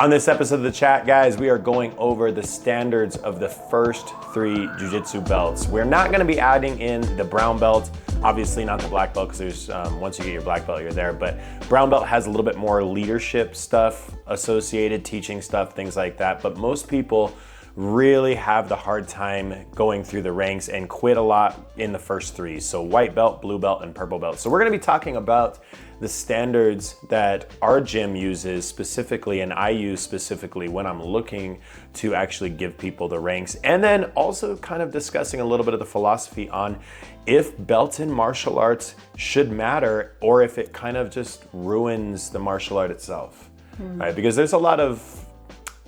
On this episode of The Chat, guys, we are going over the standards of the first 3 jiu-jitsu belts. We're not going to be adding in the brown belt, obviously not the black belt, because there's once you get your black belt, you're there. But brown belt has a little bit more leadership stuff associated, teaching stuff, things like that. But most people really have the hard time going through the ranks and quit a lot in the first 3. So white belt, blue belt, and purple belt. So we're going to be talking about the standards that our gym uses specifically, and I use specifically when I'm looking to actually give people the ranks. And then also kind of discussing a little bit of the philosophy on if belts in martial arts should matter or if it kind of just ruins the martial art itself, right? Because there's a lot of,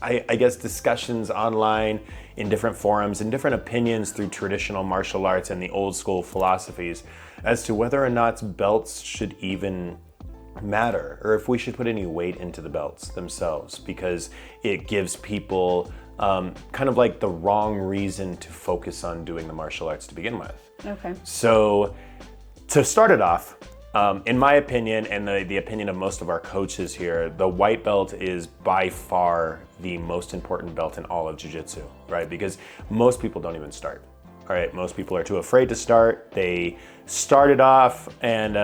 I guess, discussions online in different forums and different opinions through traditional martial arts and the old school philosophies as to whether or not belts should even matter or if we should put any weight into the belts themselves, because it gives people kind of like the wrong reason to focus on doing the martial arts to begin with. Okay. So to start it off, in my opinion, and the opinion of most of our coaches here, the white belt is by far the most important belt in all of jiu-jitsu, right? Because most people don't even start. All right, most people are too afraid to start. They started off and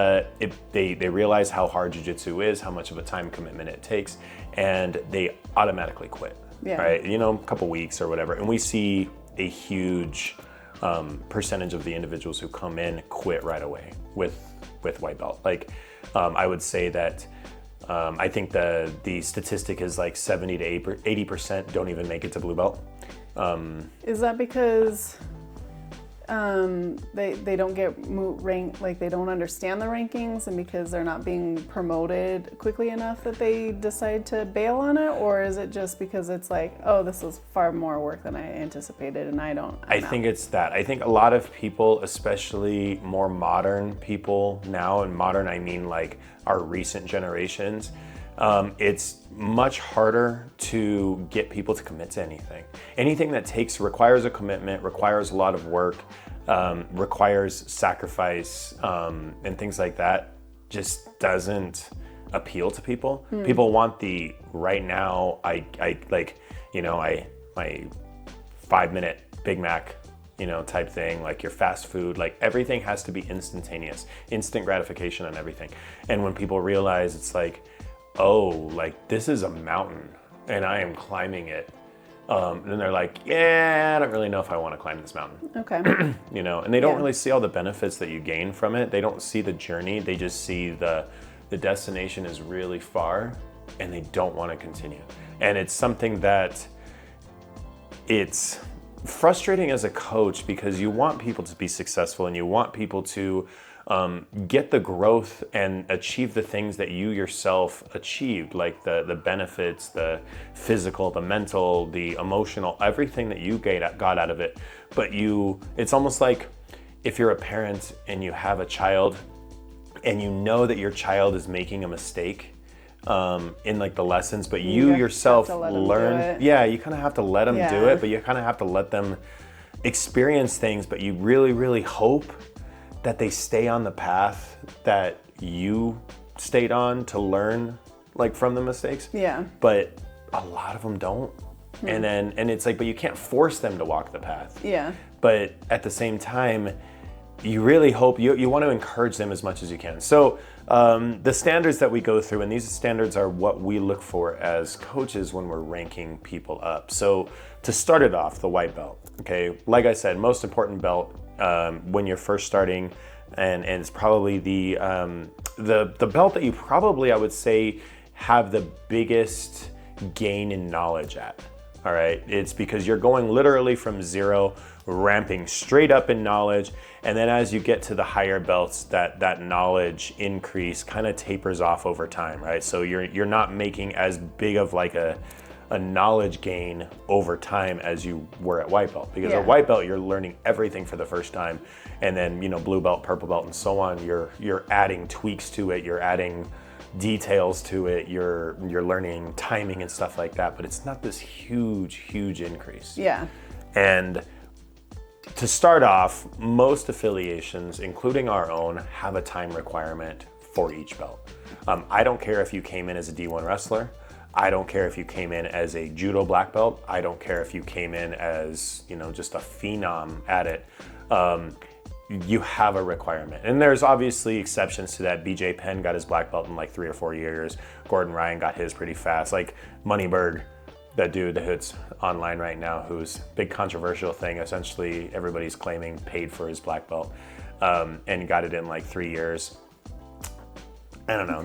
they realize how hard jiu-jitsu is, how much of a time commitment it takes, and they automatically quit, right? You know, a couple weeks or whatever. And we see a huge percentage of the individuals who come in quit right away with white belt. Like I would say that I think the statistic is like 70 to 80% don't even make it to blue belt. Is that because they don't get ranked, like they don't understand the rankings, and because they're not being promoted quickly enough that they decide to bail on it? Or is it just because it's like, oh, this is far more work than I anticipated and I think it's that. I think a lot of people, especially more modern people now, and modern I mean like our recent generations, it's much harder to get people to commit to anything. Anything that requires a commitment, requires a lot of work, requires sacrifice, and things like that just doesn't appeal to people. People want the right now, my 5-minute Big Mac, type thing, like your fast food, like everything has to be instantaneous, instant gratification on everything. And when people realize it's like, oh, like this is a mountain and I am climbing it. Then they're like, yeah, I don't really know if I want to climb this mountain. Okay. And they don't really see all the benefits that you gain from it. They don't see the journey. They just see the destination is really far and they don't want to continue. And it's something that it's frustrating as a coach because you want people to be successful and you want people to get the growth and achieve the things that you yourself achieved, like the benefits, the physical, the mental, the emotional, everything that you got out of it. But it's almost like if you're a parent and you have a child and you know that your child is making a mistake in like the lessons, but you yourself learn. Yeah, you kind of have to let them do it, but you kind of have to let them experience things, but you really, really hope that they stay on the path that you stayed on to learn like from the mistakes. Yeah. But a lot of them don't. And it's like, but you can't force them to walk the path. Yeah. But at the same time, you really hope, you want to encourage them as much as you can. So the standards that we go through, and these standards are what we look for as coaches when we're ranking people up. So to start it off, the white belt, okay? Like I said, most important belt when you're first starting, and it's probably the belt that you probably, I would say, have the biggest gain in knowledge at. All right, it's because you're going literally from zero, ramping straight up in knowledge, and then as you get to the higher belts, that knowledge increase kind of tapers off over time, right? So you're not making as big of like a knowledge gain over time as you were at white belt, because at white belt you're learning everything for the first time, and then blue belt, purple belt, and so on. You're adding tweaks to it, you're adding details to it, you're learning timing and stuff like that, but it's not this huge increase. Yeah. And to start off, most affiliations, including our own, have a time requirement for each belt. I don't care if you came in as a D1 wrestler. I don't care if you came in as a judo black belt. I don't care if you came in as, just a phenom at it. You have a requirement. And there's obviously exceptions to that. BJ Penn got his black belt in like 3 or 4 years. Gordon Ryan got his pretty fast. Like Moneyberg, that dude that's online right now, who's big controversial thing. Essentially, everybody's claiming paid for his black belt and got it in like 3 years. I don't know.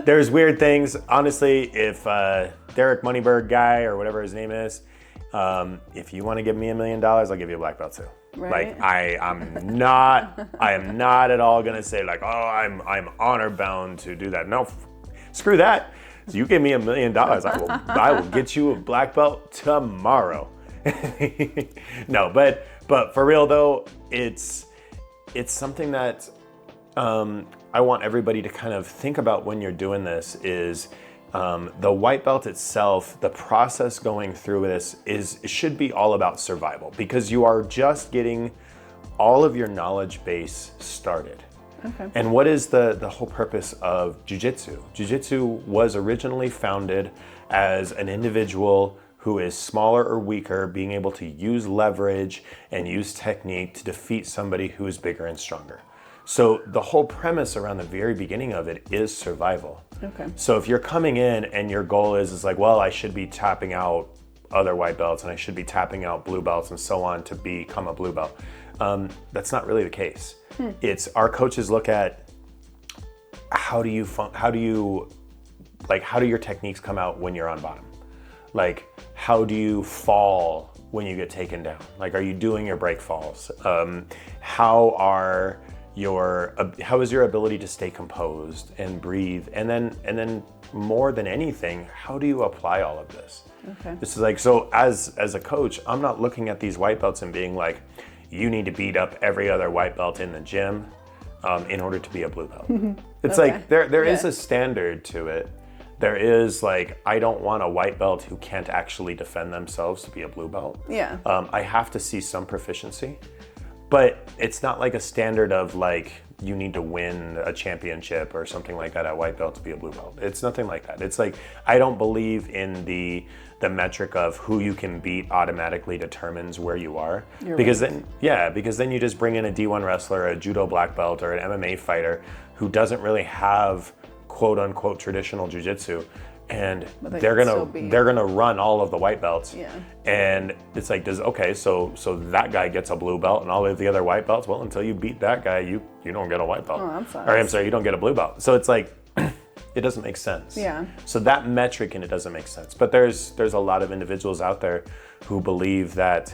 There's weird things. Honestly, if Derek Moneyberg guy or whatever his name is, if you want to give me $1 million, I'll give you a black belt too. Right. Like I am not at all gonna say like, oh, I'm honor bound to do that. No, screw that. So you give me $1 million, I will get you a black belt tomorrow. No, but for real though, it's something that I want everybody to kind of think about when you're doing this is the white belt itself, the process going through this should be all about survival, because you are just getting all of your knowledge base started. Okay. And what is the whole purpose of jiu-jitsu? Jiu-jitsu was originally founded as an individual who is smaller or weaker being able to use leverage and use technique to defeat somebody who is bigger and stronger. So the whole premise around the very beginning of it is survival. Okay. So if you're coming in and your goal is like, well, I should be tapping out other white belts and I should be tapping out blue belts and so on to become a blue belt, that's not really the case. It's our coaches look at how do your techniques come out when you're on bottom? Like, how do you fall when you get taken down? Like, are you doing your break falls? How is your ability to stay composed and breathe? And then more than anything, how do you apply all of this? Okay. This is like, so as a coach, I'm not looking at these white belts and being like, you need to beat up every other white belt in the gym in order to be a blue belt. It's okay. like, there is a standard to it. There is like, I don't want a white belt who can't actually defend themselves to be a blue belt. Yeah. I have to see some proficiency. But it's not like a standard of like, you need to win a championship or something like that at white belt to be a blue belt. It's nothing like that. It's like, I don't believe in the metric of who you can beat automatically determines where you are. Because then you just bring in a D1 wrestler, a judo black belt, or an MMA fighter who doesn't really have quote unquote traditional jiu-jitsu. And they're gonna run all of the white belts. Yeah. And it's like, so that guy gets a blue belt and all of the other white belts. Well, until you beat that guy, you don't get a white belt. Oh, I'm sorry. Or I'm sorry, you don't get a blue belt. So it's like, it doesn't make sense. Yeah. So that metric in it doesn't make sense. But there's a lot of individuals out there who believe that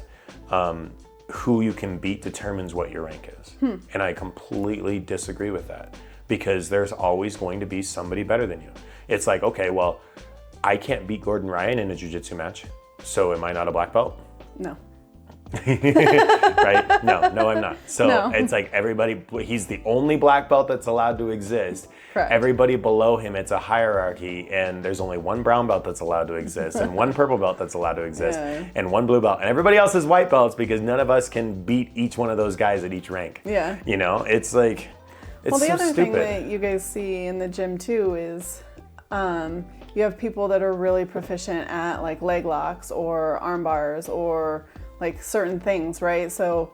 who you can beat determines what your rank is. And I completely disagree with that, because there's always going to be somebody better than you. It's like, okay, well, I can't beat Gordon Ryan in a jiu-jitsu match, so am I not a black belt? No. Right? No, I'm not. So No. It's like he's the only black belt that's allowed to exist. Correct. Everybody below him, it's a hierarchy, and there's only one brown belt that's allowed to exist, and one purple belt that's allowed to exist, and one blue belt, and everybody else is white belts, because none of us can beat each one of those guys at each rank. Yeah. It's like, it's the so other stupid. thing that you guys see in the gym too is you have people that are really proficient at like leg locks or arm bars or like certain things, right? So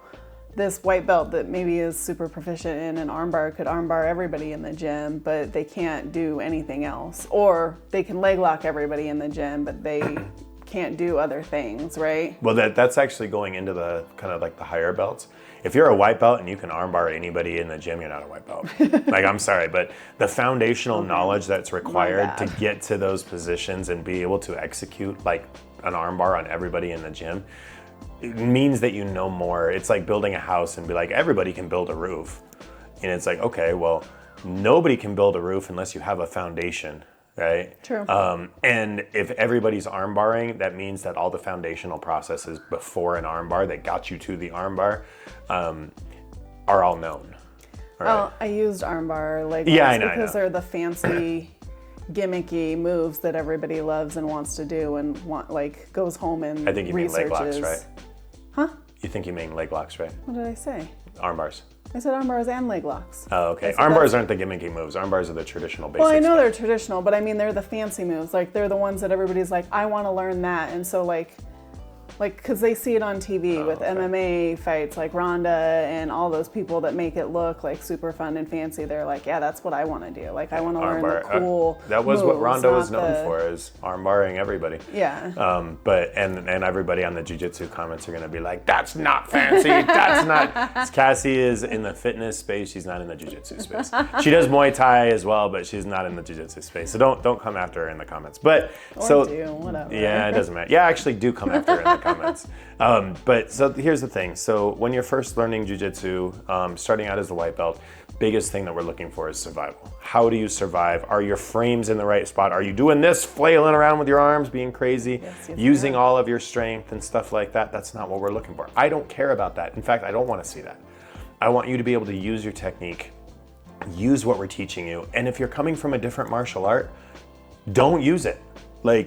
this white belt that maybe is super proficient in an arm bar could arm bar everybody in the gym, but they can't do anything else. Or they can leg lock everybody in the gym, but they can't do other things, right? Well, that's actually going into the kind of like the higher belts. If you're a white belt and you can armbar anybody in the gym, you're not a white belt. Like, I'm sorry, but the foundational knowledge that's required to get to those positions and be able to execute like an armbar on everybody in the gym, it means that you know more. It's like building a house and be like, everybody can build a roof. And it's like, okay, well, nobody can build a roof unless you have a foundation. Right? True. And if everybody's arm barring, that means that all the foundational processes before an arm bar that got you to the arm bar are all known. Right? Well, I used armbar leg because they're the fancy, gimmicky moves that everybody loves and wants to do and goes home and I think you mean leg locks, right? Huh? You think you mean leg locks, right? What did I say? Arm bars. I said arm bars and leg locks. Oh, okay. Arm bars aren't the gimmicky moves. Arm bars are the traditional basics. Well, I know they're traditional, but I mean, they're the fancy moves. Like, they're the ones that everybody's like, I want to learn that. And so, like, because they see it on TV with MMA fights, like Ronda and all those people that make it look like super fun and fancy. They're like, yeah, that's what I want to do. Like, I want to learn the cool that was moves, what Ronda was known for, is arm barring everybody. Yeah. But everybody on the jiu-jitsu comments are going to be like, that's not fancy. That's not. Cassie is in the fitness space. She's not in the jiu-jitsu space. She does Muay Thai as well, but she's not in the jiu-jitsu space. So don't come after her in the comments. But whatever. Yeah, it doesn't matter. Yeah, actually do come after her in the comments. But so here's the thing. So when you're first learning jiu-jitsu, starting out as a white belt, biggest thing that we're looking for is survival. How do you survive? Are your frames in the right spot? Are you doing this, flailing around with your arms, being crazy, using all of your strength and stuff like that? That's not what we're looking for. I don't care about that. In fact, I don't want to see that. I want you to be able to use your technique, use what we're teaching you. And if you're coming from a different martial art, don't use it. Well,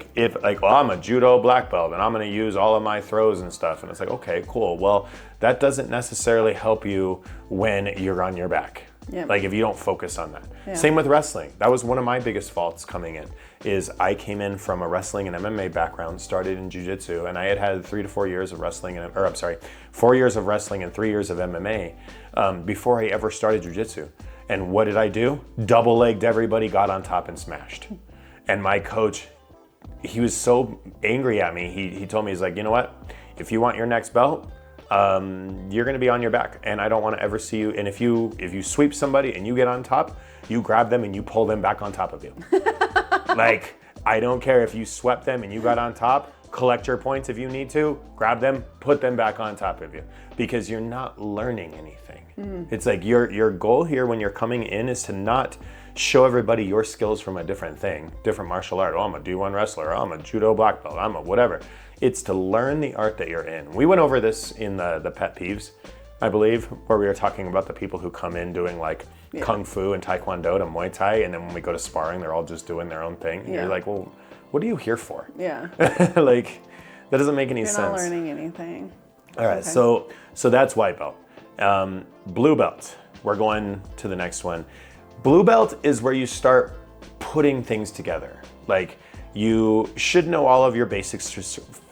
I'm a judo black belt and I'm going to use all of my throws and stuff. And it's like, okay, cool. Well, that doesn't necessarily help you when you're on your back. Yep. Like, if you don't focus on that. Yeah. Same with wrestling. That was one of my biggest faults coming in, is I came in from a wrestling and MMA background, started in jiu-jitsu, and I had 3 to 4 years of wrestling, 4 years of wrestling and 3 years of MMA before I ever started jiu-jitsu. And what did I do? Double-legged everybody, got on top and smashed. And my coach, he was so angry at me. He told me, he's like, you know what? If you want your next belt, you're going to be on your back, and I don't want to ever see you. And if you sweep somebody and you get on top, you grab them and you pull them back on top of you. Like, I don't care if you swept them and you got on top. Collect your points if you need to. Grab them, put them back on top of you, because you're not learning anything. It's like your goal here when you're coming in is to not show everybody your skills from a different thing, different martial art. Oh, I'm a D1 wrestler. Oh, I'm a judo black belt. I'm a whatever. It's to learn the art that you're in. We went over this in the pet peeves, I believe, where we were talking about the people who come in doing like kung fu and taekwondo to Muay Thai, and then when we go to sparring, they're all just doing their own thing. And you're like, well, what are you here for? Yeah. Like, that doesn't make any sense. You're not learning anything. All right, so that's white belt. Blue belt, we're going to the next one. Blue belt is where you start putting things together. Like, you should know all of your basics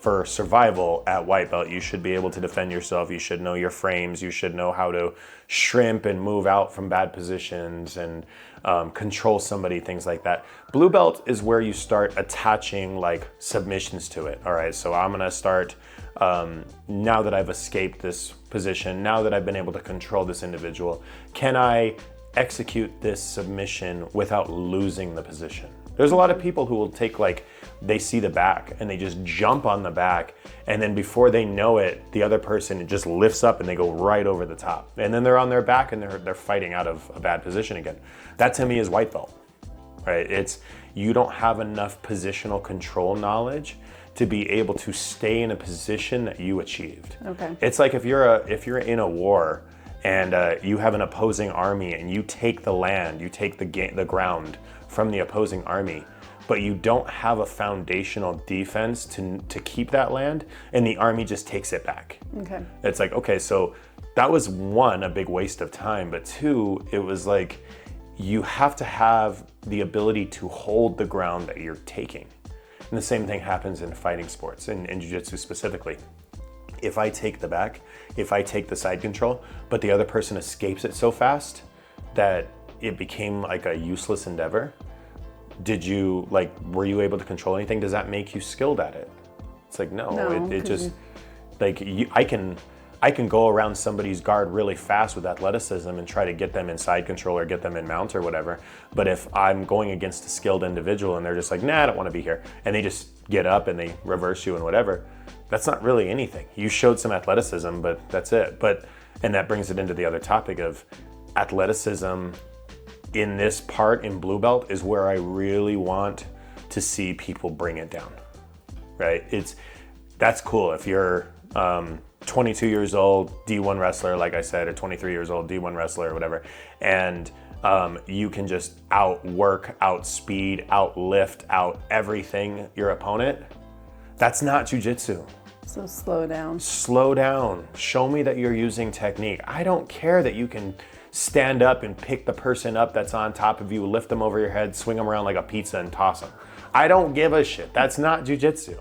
for survival at white belt. You should be able to defend yourself. You should know your frames. You should know how to shrimp and move out from bad positions and control somebody, things like that. Blue belt is where you start attaching like submissions to it. All right, so I'm gonna start, now that I've escaped this position, now that I've been able to control this individual, can I execute this submission without losing the position? There's a lot of people who will take, like, they see the back and they just jump on the back, and then before they know it, the other person just lifts up and they go right over the top, and then they're on their back and they're fighting out of a bad position again. That to me is white belt, right? It's, you don't have enough positional control knowledge to be able to stay in a position that you achieved. Okay. It's like if you're in a war and you have an opposing army and you take the land, you take the ground from the opposing army, but you don't have a foundational defense to keep that land, and the army just takes it back. Okay. It's like, okay, so that was one, a big waste of time, but two, it was like, you have to have the ability to hold the ground that you're taking. And the same thing happens in fighting sports, in jiu-jitsu specifically. If I take the back, if I take the side control, but the other person escapes it so fast that it became like a useless endeavor, were you able to control anything? Does that make you skilled at it? It's like, no, it just, like, I can go around somebody's guard really fast with athleticism and try to get them in side control or get them in mount or whatever. But if I'm going against a skilled individual and they're just like, nah, I don't want to be here, and they just get up and they reverse you and whatever, that's not really anything. You showed some athleticism, but that's it. And that brings it into the other topic of athleticism. In this part in blue belt is where I really want to see people bring it down, right? That's cool. If you're 22 years old, D1 wrestler, like I said, or 23 years old, D1 wrestler or whatever, and you can just outwork, outspeed, outlift, out everything your opponent, that's not jiu-jitsu. So slow down. Slow down. Show me that you're using technique. I don't care that you can stand up and pick the person up that's on top of you, lift them over your head, swing them around like a pizza and toss them. I don't give a shit. That's not jiu-jitsu.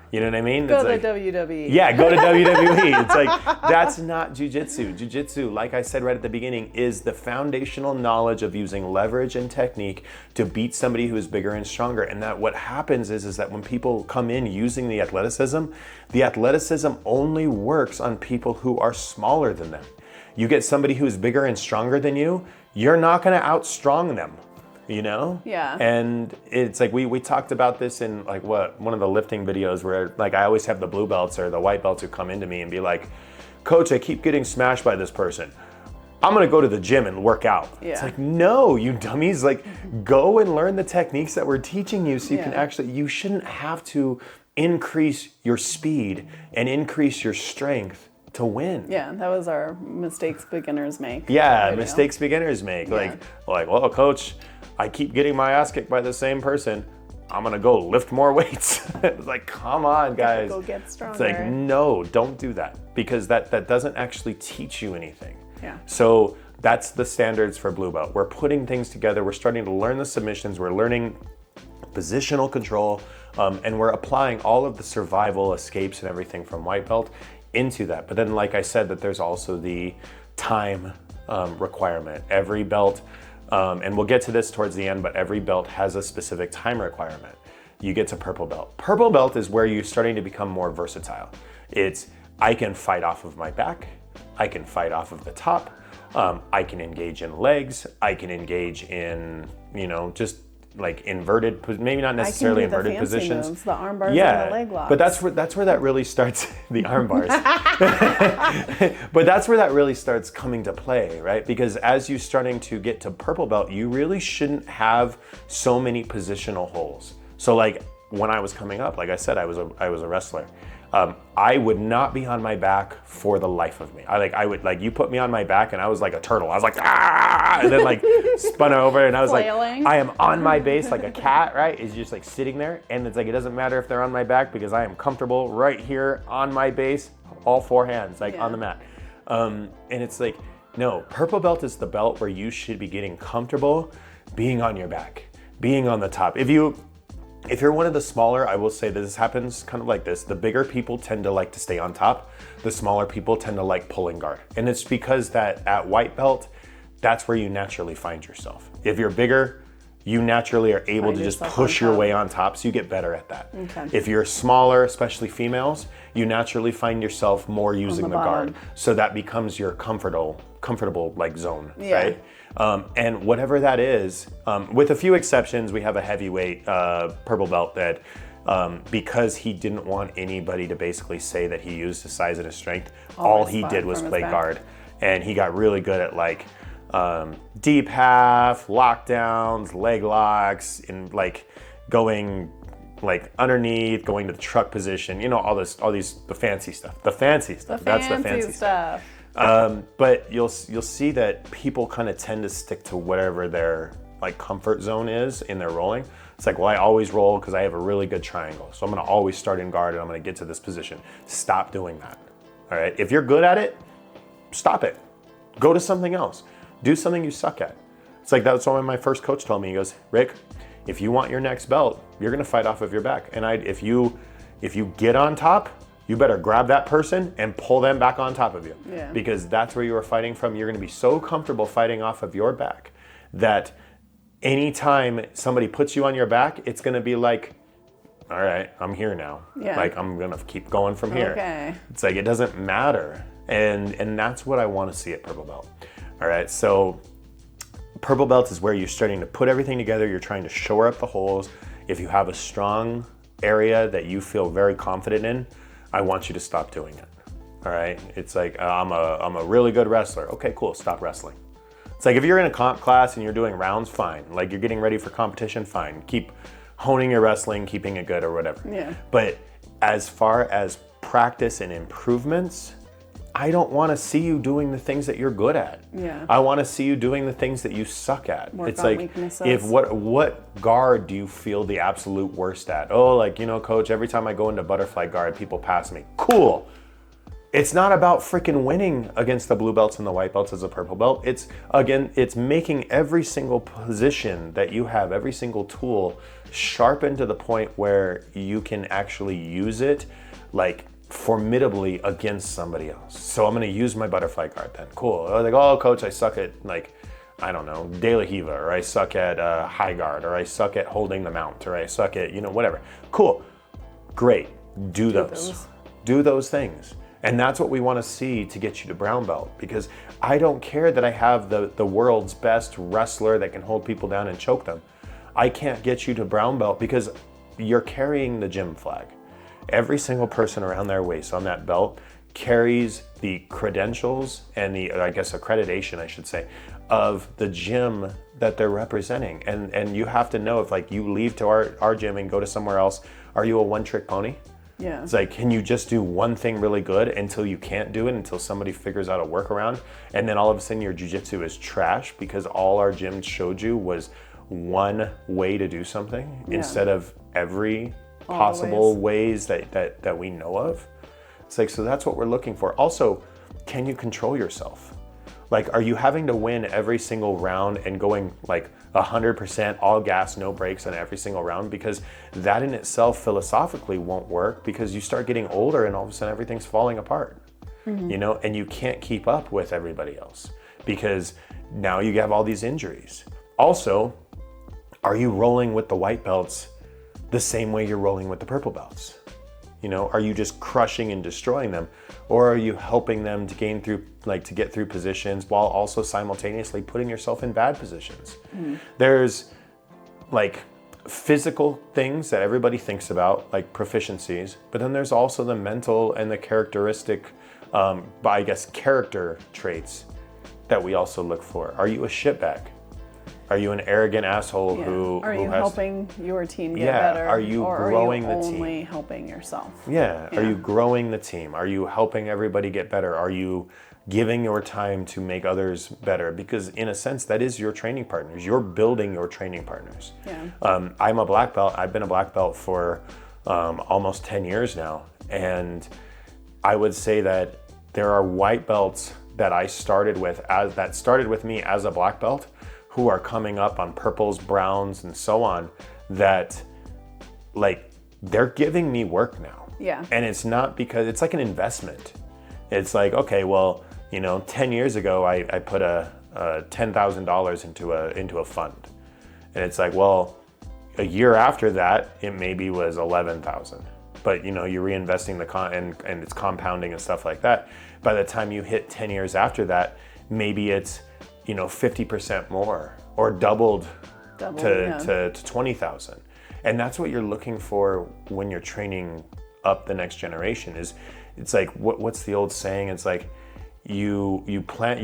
You know what I mean? Go to WWE. Yeah, go to WWE. It's like, that's not jiu-jitsu. Jiu-jitsu, like I said right at the beginning, is the foundational knowledge of using leverage and technique to beat somebody who is bigger and stronger. And that what happens is that when people come in using the athleticism only works on people who are smaller than them. You get somebody who's bigger and stronger than you, you're not gonna outstrong them. You know? Yeah. And it's like we talked about this in like one of the lifting videos where like I always have the blue belts or the white belts who come into me and be like, Coach, I keep getting smashed by this person. I'm gonna go to the gym and work out. Yeah. It's like, no, you dummies, like go and learn the techniques that we're teaching you so you can actually, you shouldn't have to increase your speed and increase your strength to win. Yeah, that was our mistakes beginners make. Yeah, mistakes beginners make. Like, well, Coach, I keep getting my ass kicked by the same person. I'm gonna go lift more weights. It's like, come on, guys. Go get stronger. It's like, no, don't do that because that doesn't actually teach you anything. Yeah. So that's the standards for blue belt. We're putting things together. We're starting to learn the submissions. We're learning positional control, and we're applying all of the survival escapes and everything from white belt into that. But then, like I said, that there's also the time requirement. Every belt. And we'll get to this towards the end, but every belt has a specific time requirement. You get to purple belt. Purple belt is where you're starting to become more versatile. It's, I can fight off of my back. I can fight off of the top. I can engage in legs. I can engage in, just like inverted, maybe not necessarily inverted positions. Moves, the arm bars and the leg locks. But that's where that really starts, the arm bars. But that's where that really starts coming to play, right? Because as you're starting to get to purple belt, you really shouldn't have so many positional holes. So like when I was coming up, like I said, I was a wrestler. I would not be on my back for the life of me. I would you put me on my back and I was like a turtle. I was like, ah, and then like spun over and I was flailing. like, I am on my base like a cat, right? Is just like sitting there. And it's like, it doesn't matter if they're on my back because I am comfortable right here on my base, all four hands, on the mat. And it's like, no, purple belt is the belt where you should be getting comfortable being on your back, being on the top. If you're one of the smaller, I will say that this happens kind of like this. The bigger people tend to like to stay on top. The smaller people tend to like pulling guard. And it's because that at white belt, that's where you naturally find yourself. If you're bigger, you naturally are able to just push your way on top, so you get better at that. Okay. If you're smaller, especially females, you naturally find yourself more using the guard. So that becomes your comfortable like zone, right? And whatever that is, with a few exceptions, we have a heavyweight purple belt that because he didn't want anybody to basically say that he used his size and his strength, all he did was play guard. And he got really good at like deep half, lockdowns, leg locks, and like going like underneath, going to the truck position, the fancy stuff. That's the fancy stuff. But you'll see that people kind of tend to stick to whatever their like comfort zone is in their rolling. It's like, well, I always roll because I have a really good triangle. So I'm gonna always start in guard and I'm gonna get to this position. Stop doing that, all right? If you're good at it, stop it. Go to something else. Do something you suck at. It's like, that's what my first coach told me. He goes, Rick, if you want your next belt, you're gonna fight off of your back. And if you get on top, you better grab that person and pull them back on top of you. Yeah. Because that's where you are fighting from. You're gonna be so comfortable fighting off of your back that anytime somebody puts you on your back, it's gonna be like, all right, I'm here now. Yeah. Like, I'm gonna keep going from here. Okay. It's like, it doesn't matter. And that's what I wanna see at purple belt. All right, so purple belt is where you're starting to put everything together. You're trying to shore up the holes. If you have a strong area that you feel very confident in, I want you to stop doing it. All right, it's like, I'm a really good wrestler. Okay, cool, stop wrestling. It's like, if you're in a comp class and you're doing rounds, fine. Like, you're getting ready for competition, fine. Keep honing your wrestling, keeping it good or whatever. Yeah. But as far as practice and improvements, I don't want to see you doing the things that you're good at. Yeah. I want to see you doing the things that you suck at. Work it's on like, weaknesses. if what guard do you feel the absolute worst at? Oh, like, coach, every time I go into butterfly guard, people pass me. Cool. It's not about freaking winning against the blue belts and the white belts as a purple belt. It's making every single position that you have, every single tool, sharpened to the point where you can actually use it like formidably against somebody else. So I'm going to use my butterfly guard then. Cool. Like, oh, coach, I suck at, like, I don't know, De La Hiva, or I suck at high guard, or I suck at holding the mount, or I suck at, whatever. Cool. Great. Do those. Do those things. And that's what we want to see to get you to brown belt, because I don't care that I have the world's best wrestler that can hold people down and choke them. I can't get you to brown belt because you're carrying the gym flag. Every single person around their waist on that belt carries the credentials and the, I guess, accreditation, I should say, of the gym that they're representing. And you have to know, if like you leave to our gym and go to somewhere else, are you a one-trick pony? Yeah. It's like, can you just do one thing really good until you can't do it, until somebody figures out a workaround, and then all of a sudden your jiu-jitsu is trash because all our gyms showed you was one way to do something instead of every possible ways that we know of. It's like, so that's what we're looking for. Also, can you control yourself? Like, are you having to win every single round and going like 100% all gas, no brakes on every single round? Because that in itself philosophically won't work, because you start getting older and all of a sudden everything's falling apart, and you can't keep up with everybody else because now you have all these injuries. Also, are you rolling with the white belts the same way you're rolling with the purple belts? Are you just crushing and destroying them, or are you helping them to get through positions while also simultaneously putting yourself in bad positions? There's like physical things that everybody thinks about, like proficiencies, but then there's also the mental and the characteristic, I guess, character traits that we also look for. Are you a shitbag? Are you an arrogant asshole who Are you helping your team get better? Are you growing the team? Or are you only helping yourself? Yeah. Are you growing the team? Are you helping everybody get better? Are you giving your time to make others better? Because in a sense, that is your training partners. You're building your training partners. Yeah. I'm a black belt. I've been a black belt for almost 10 years now. And I would say that there are white belts that started with me as a black belt, who are coming up on purples, browns, and so on, that like they're giving me work now. Yeah. And it's not because it's like an investment. It's like, okay, well, 10 years ago I put a $10,000 into a fund. And it's like, well, a year after that, it maybe was 11,000. But you're reinvesting and it's compounding and stuff like that. By the time you hit 10 years after that, maybe it's 50% more, or doubled to 20,000. And that's what you're looking for when you're training up the next generation. It's like, what's the old saying? It's like, you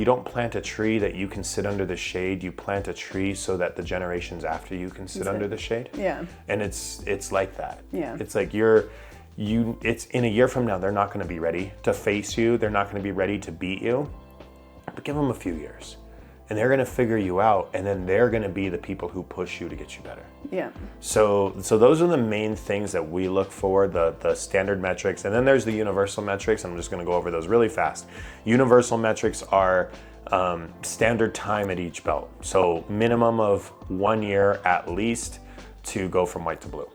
don't plant a tree that you can sit under the shade. You plant a tree so that the generations after you can sit under the shade. Yeah. And it's like that. Yeah. It's like it's in a year from now, they're not going to be ready to face you. They're not going to be ready to beat you, but give them a few years. And they're going to figure you out, and then they're going to be the people who push you to get you better. Yeah. So those are the main things that we look for, the standard metrics. And then there's the universal metrics. I'm just going to go over those really fast. Universal metrics are standard time at each belt. So minimum of 1 year at least to go from white to blue.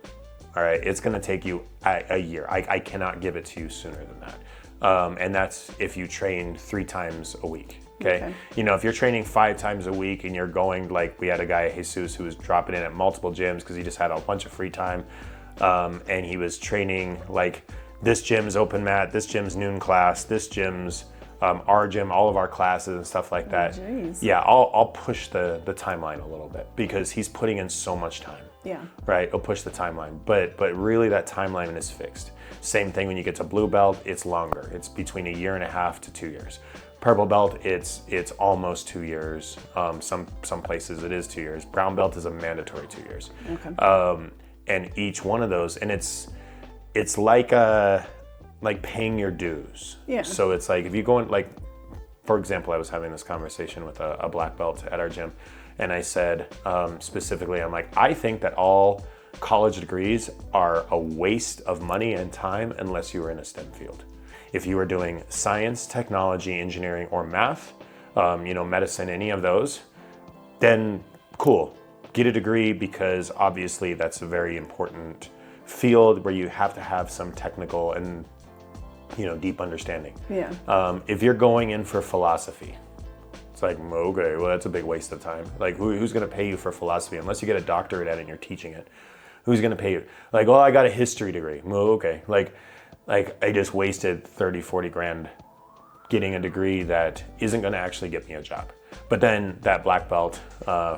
All right. It's going to take you a year. I cannot give it to you sooner than that. And that's if you train 3 times a week. Okay. If you're training 5 times a week and you're going, like we had a guy, Jesus, who was dropping in at multiple gyms because he just had a bunch of free time. And he was training like this gym's open mat, this gym's noon class, this gym's our gym, all of our classes and stuff like that. Geez. Yeah, I'll push the timeline a little bit because he's putting in so much time. Yeah. Right, I'll push the timeline, but really that timeline is fixed. Same thing when you get to blue belt, it's longer. It's between 1.5 years to 2 years. Purple belt, it's almost 2 years. Some places it is 2 years. Brown belt is a mandatory 2 years. Okay. And each one of those, and it's like like paying your dues. Yeah. So it's like if you go in, like, for example, I was having this conversation with a black belt at our gym, and I said specifically, I'm like, I think that all college degrees are a waste of money and time unless you were in a STEM field. If you were doing science, technology, engineering, or math, medicine, any of those, then cool, get a degree, because obviously that's a very important field where you have to have some technical and deep understanding. Yeah. If you're going in for philosophy, it's like, okay, well, that's a big waste of time. Like, who's going to pay you for philosophy unless you get a doctorate at it and you're teaching it? Who's going to pay you? Like, oh, I got a history degree. Well, okay. Like I just wasted 30, 40 grand getting a degree that isn't going to actually get me a job. But then that black belt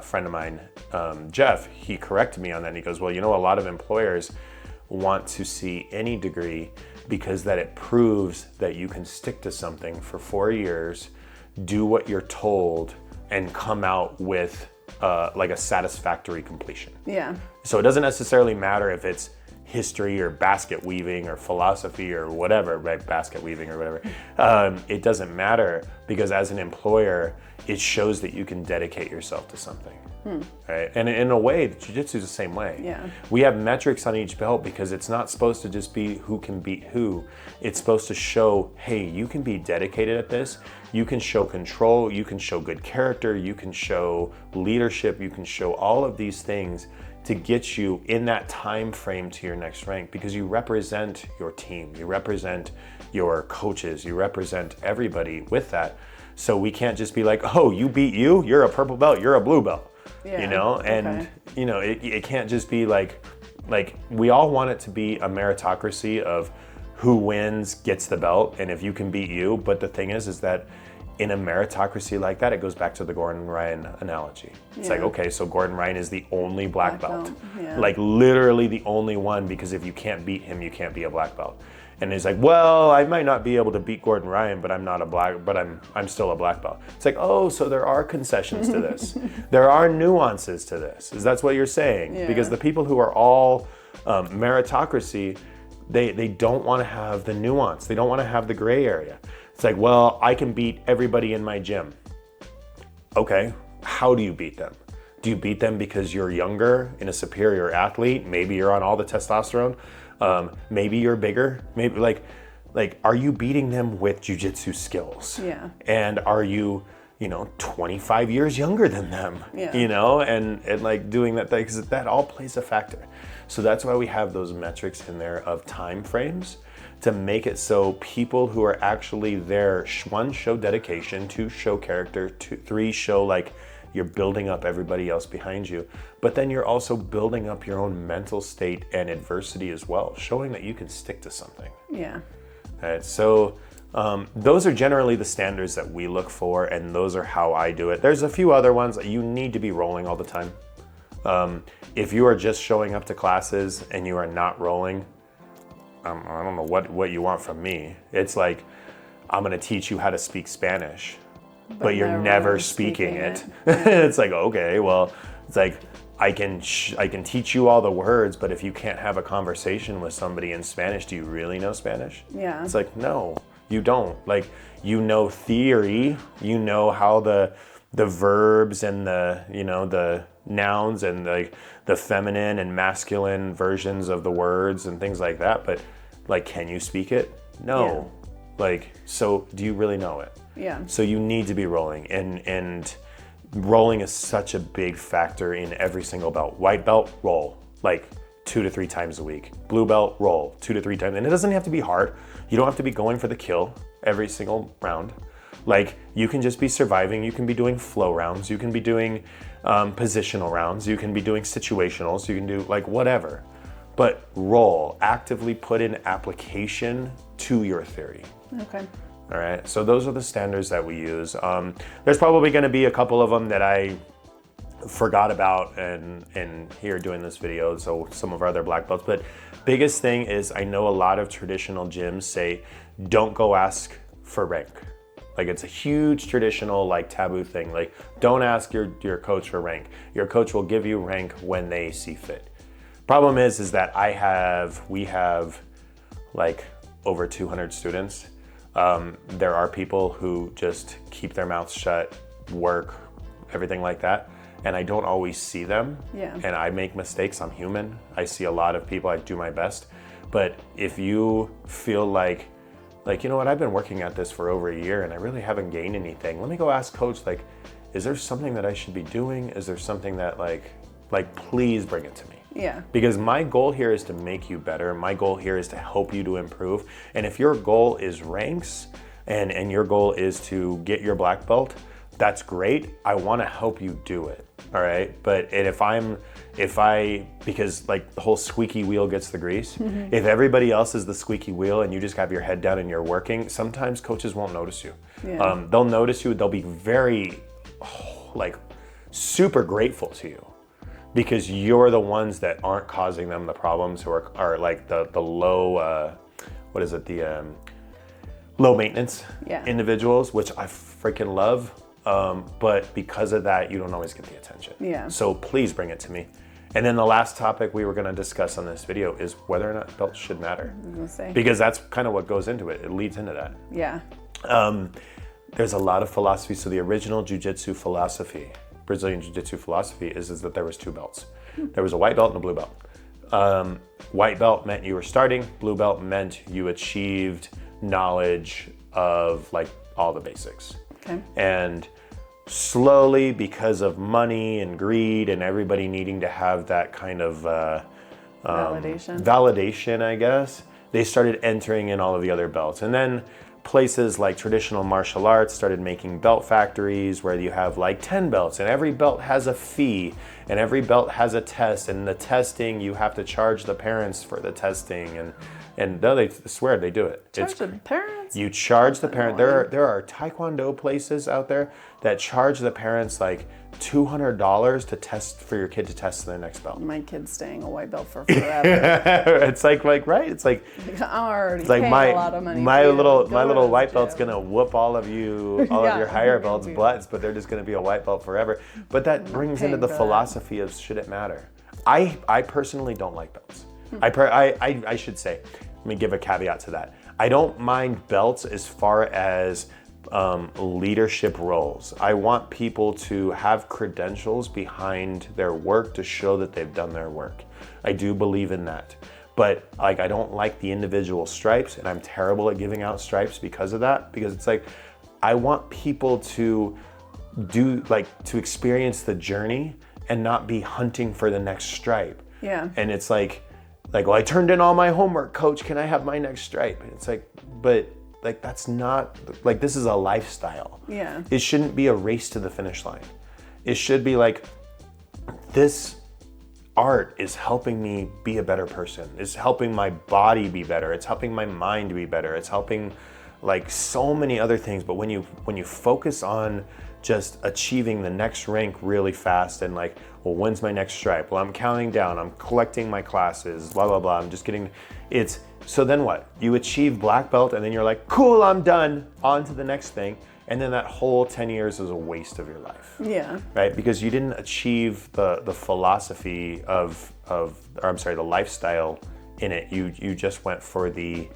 friend of mine, Jeff, he corrected me on that, and he goes, well, a lot of employers want to see any degree because that it proves that you can stick to something for 4 years, do what you're told, and come out with like a satisfactory completion. Yeah. So it doesn't necessarily matter if it's history or basket weaving or philosophy or whatever, right? Basket weaving or whatever. It doesn't matter, because as an employer, it shows that you can dedicate yourself to something. Right? And in a way, jiu-jitsu is the same way. Yeah. We have metrics on each belt because it's not supposed to just be who can beat who. It's supposed to show, hey, you can be dedicated at this. You can show control. You can show good character. You can show leadership. You can show all of these things to get you in that time frame to your next rank, because you represent your team. You represent your coaches. You represent everybody with that. So we can't just be like, oh, you beat you, you're a purple belt, you're a blue belt. Yeah. And it can't just be like we all want it to be a meritocracy of who wins gets the belt, and if you can beat you. But the thing is that in a meritocracy like that, it goes back to the Gordon Ryan analogy. It's like, okay, so Gordon Ryan is the only black belt. Yeah. Like literally the only one, because if you can't beat him, you can't be a black belt. And he's like, well, I might not be able to beat Gordon Ryan, but I'm still a black belt. It's like, oh, so there are concessions to this. There are nuances to this. That's what you're saying. Yeah. Because the people who are all meritocracy, they don't want to have the nuance. They don't want to have the gray area. It's like, well, I can beat everybody in my gym. Okay, how do you beat them? Do you beat them because you're younger and a superior athlete? Maybe you're on all the testosterone. Maybe you're bigger. Maybe like, are you beating them with jiu-jitsu skills? Yeah. And are you, 25 years younger than them? Yeah. And like doing that thing, because that all plays a factor. So that's why we have those metrics in there of time frames, to make it so people who are actually there, 1, show dedication, 2, show character, 3, show like you're building up everybody else behind you, but then you're also building up your own mental state and adversity as well, showing that you can stick to something. Yeah. Right, so those are generally the standards that we look for, and those are how I do it. There's a few other ones. You need to be rolling all the time. If you are just showing up to classes and you are not rolling, I don't know what you want from me. It's like, I'm gonna teach you how to speak Spanish, but you're never speaking it. It's like, okay, well, it's like, I can teach you all the words, but if you can't have a conversation with somebody in Spanish, do you really know Spanish? Yeah. It's like, no, you don't. Like, you know theory, you know how the verbs and the nouns and the feminine and masculine versions of the words and things like that, but like, can you speak it? No. Yeah. Like, so do you really know it? Yeah. So you need to be rolling, and rolling is such a big factor in every single belt. White belt, roll like 2 to 3 times a week. Blue belt, roll 2 to 3 times. And it doesn't have to be hard. You don't have to be going for the kill every single round. Like, you can just be surviving. You can be doing flow rounds. You can be doing positional rounds. You can be doing situationals. You can do like whatever. But roll, actively put in application to your theory. Okay. All right, so those are the standards that we use. There's probably gonna be a couple of them that I forgot about and here doing this video, so some of our other black belts. But biggest thing is, I know a lot of traditional gyms say, don't go ask for rank. Like, it's a huge traditional like taboo thing. Like, don't ask your coach for rank. Your coach will give you rank when they see fit. Problem is that we have like over 200 students. There are people who just keep their mouths shut, work, everything like that. And I don't always see them. Yeah. And I make mistakes. I'm human. I see a lot of people. I do my best. But if you feel like, you know what, I've been working at this for over a year and I really haven't gained anything. Let me go ask coach, like, is there something that I should be doing? Is there something that like please bring it to me. Yeah. Because my goal here is to make you better. My goal here is to help you to improve. And if your goal is ranks and your goal is to get your black belt, that's great. I want to help you do it. All right. But because like the whole squeaky wheel gets the grease, if everybody else is the squeaky wheel and you just have your head down and you're working, sometimes coaches won't notice you. Yeah. They'll notice you. They'll be very super grateful to you because you're the ones that aren't causing them the problems, who are like the low, low maintenance individuals, which I freaking love. But because of that, you don't always get the attention. Yeah. So please bring it to me. And then the last topic we were going to discuss on this video is whether or not belts should matter. I was gonna say. Because that's kind of what goes into it. It leads into that. Yeah. There's a lot of philosophy. So the original jiu-jitsu philosophy, Brazilian jiu-jitsu philosophy is that there was two belts. There was a white belt and a blue belt. White belt meant you were starting. Blue belt meant you achieved knowledge of like all the basics. Okay. And slowly, because of money and greed and everybody needing to have that kind of validation, I guess, they started entering in all of the other belts. And then places like traditional martial arts started making belt factories where you have like 10 belts and every belt has a fee and every belt has a test, and the testing you have to charge the parents for the testing, and no, they swear they do it. Charge the parents? You charge the parent. There are Taekwondo places out there that charge the parents like $200 to test for your kid to test their next belt. My kid's staying a white belt for forever. It's like right. It's like I'm already it's like paying a lot of money. my little to white the belt's gym. gonna whoop all of you, all of your higher belts' butts, but they're just gonna be a white belt forever. But that brings into the philosophy of should it matter? I personally don't like belts. I should say, let me give a caveat to that. I don't mind belts as far as leadership roles. I want people to have credentials behind their work to show that they've done their work. I do believe in that. But like, I don't like the individual stripes, and I'm terrible at giving out stripes because of that, because it's like, I want people to to experience the journey and not be hunting for the next stripe. Yeah. And it's like, well, I turned in all my homework, coach, can I have my next stripe? And it's like, but like, that's not, like, this is a lifestyle. Yeah. It shouldn't be a race to the finish line. It should be like, this art is helping me be a better person. It's helping my body be better. It's helping my mind be better. It's helping like so many other things. But when you focus on just achieving the next rank really fast and like, well, when's my next stripe? Well, I'm counting down, I'm collecting my classes, blah, blah, blah. I'm just getting, so then what? You achieve black belt and then you're like, cool, I'm done, on to the next thing. And then that whole 10 years is a waste of your life. Yeah. Right? Because you didn't achieve the philosophy the lifestyle in it. You just went for the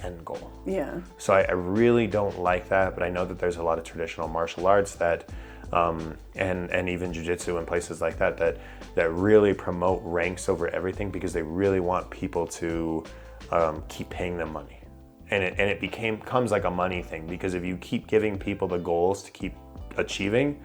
end goal. Yeah. So I really don't like that, but I know that there's a lot of traditional martial arts that, and even jiu-jitsu and places like that really promote ranks over everything because they really want people to keep paying them money. And it becomes like a money thing, because if you keep giving people the goals to keep achieving,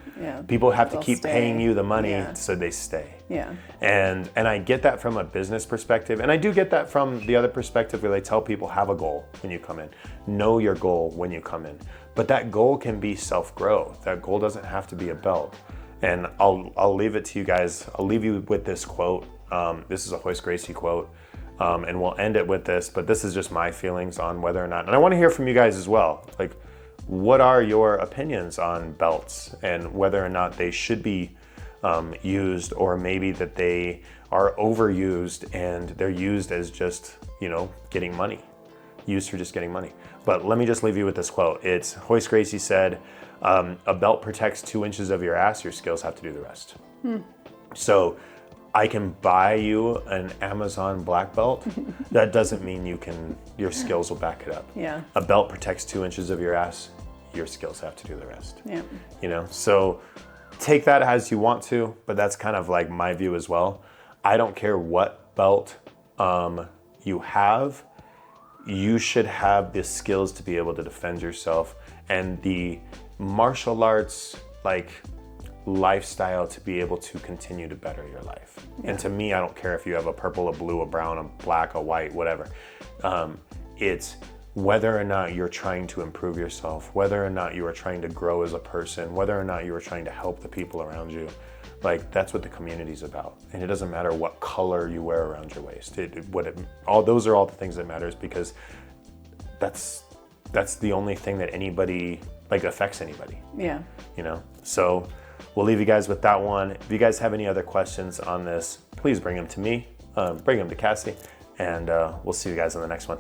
people have to keep paying you the money so they stay. Yeah. And I get that from a business perspective, and I do get that from the other perspective where they tell people have a goal when you come in. Know your goal when you come in. But that goal can be self-growth. That goal doesn't have to be a belt. And I'll leave it to you guys. I'll leave you with this quote. This is a Hoist Gracie quote. And we'll end it with this, but this is just my feelings on whether or not, and I want to hear from you guys as well. Like, what are your opinions on belts and whether or not they should be used, or maybe that they are overused and they're used as just, getting money, used for just getting money. But let me just leave you with this quote. It's Hoist Gracie said, a belt protects 2 inches of your ass, your skills have to do the rest. So I can buy you an Amazon black belt. That doesn't mean your skills will back it up. Yeah. A belt protects 2 inches of your ass. Your skills have to do the rest. Yeah. You know, so take that as you want to, but that's kind of like my view as well. I don't care what belt you have. You should have the skills to be able to defend yourself and the martial arts like lifestyle to be able to continue to better your life. Yeah. And to me, I don't care if you have a purple, a blue, a brown, a black, a white, whatever. It's whether or not you're trying to improve yourself, whether or not you are trying to grow as a person, whether or not you are trying to help the people around you. Like, that's what the community's about. And it doesn't matter what color you wear around your waist. Those are all the things that matters, because that's the only thing that anybody, like, affects anybody. Yeah. You know? So we'll leave you guys with that one. If you guys have any other questions on this, please bring them to me, bring them to Cassie, and we'll see you guys on the next one.